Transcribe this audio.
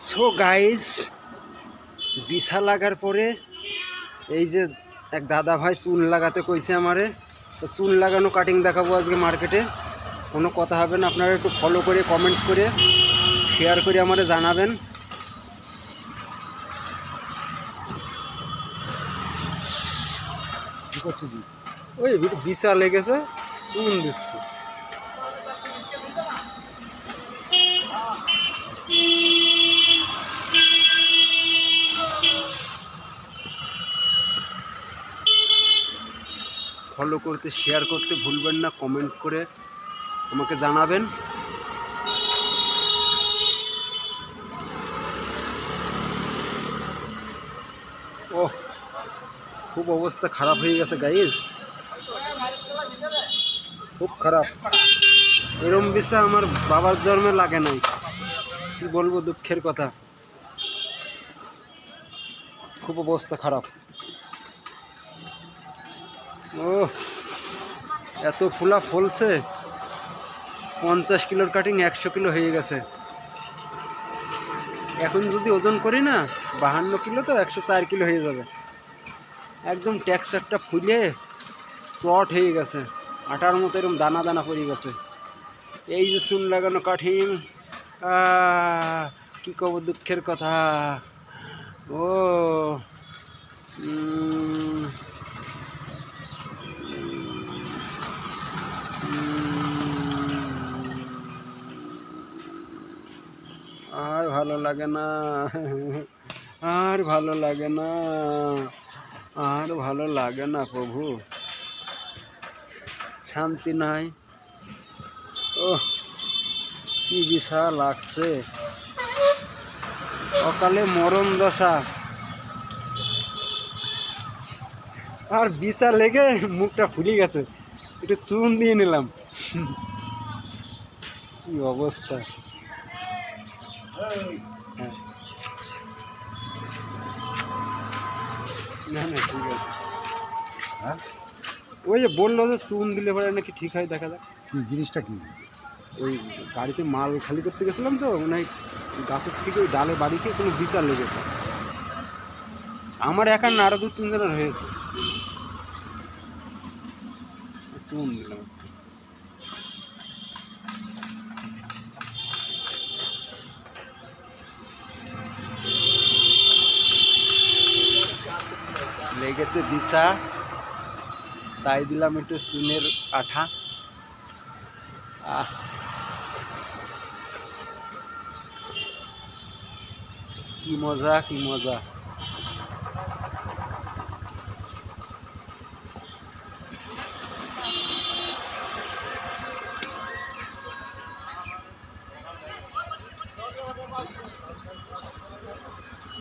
So guys, বিছা লাগার পরে এই যে এক দাদা ভাই চুল লাগাতে কইছে আমারে, তো চুল লাগানো কাটিং দেখাবো আজকে মার্কেটে। কোনো কথা হবে না, আপনারা একটু ফলো করে কমেন্ট করে শেয়ার করে আমারে জানাবেন। ওই বিছা লেগেছে, চুল দিচ্ছে। ফলো করতে শেয়ার করতে ভুলবেন না, কমেন্ট করে আমাকে জানাবেন। ও খুব অবস্থা খারাপ হয়ে গেছে গাইজ, খুব খারাপ। এরম বিছা আমার বাবার জন্মে লাগে নাই, কি বলবো, দুঃখের কথা। খুব অবস্থা খারাপ। ও এত ফুলা ফলছে, 50 কিলোর কাটিং 100 কিলো হয়ে গেছে। এখন যদি ওজন করি না, 52 কিলো তো 104 কিলো হয়ে যাবে। একদম টেক্সচারটা ফুলে শর্ট হয়ে গেছে, আটার মতো এরকম দানা দানা পড়ে গেছে। এই যে চুল লাগানো কাঠিং, কি কব, দুঃখের কথা। ও আর ভালো লাগে না, আর ভালো লাগে না, আর ভালো লাগে না প্রভু, শান্তি নাই। ও কি বিছা লাগছে, অকালে মরণ দশা। আর বিছা লেগে মুখটা ফুলে গেছে, একটু চুন দিয়ে নিলাম। কি অবস্থা। হ্যাঁ না না ঠিক আছে। হ্যাঁ ওই যে বললো যে চুন দিলে পরে নাকি ঠিক হয়, দেখা যাক। কি জিনিসটা কি? ওই গাড়িতে মাল খালি করতে গেছিলাম তো, মানে গাছের থেকে ওই ডালে বাড়িতে কোনো বিচার লেগেছে। আমার একার না, আরো 2-3 জনের হয়েছে। চুন দিলাম, লেগেছে বিছা, তাই দিলাম একটু চুনের আঠা। কি মজা, কি মজা।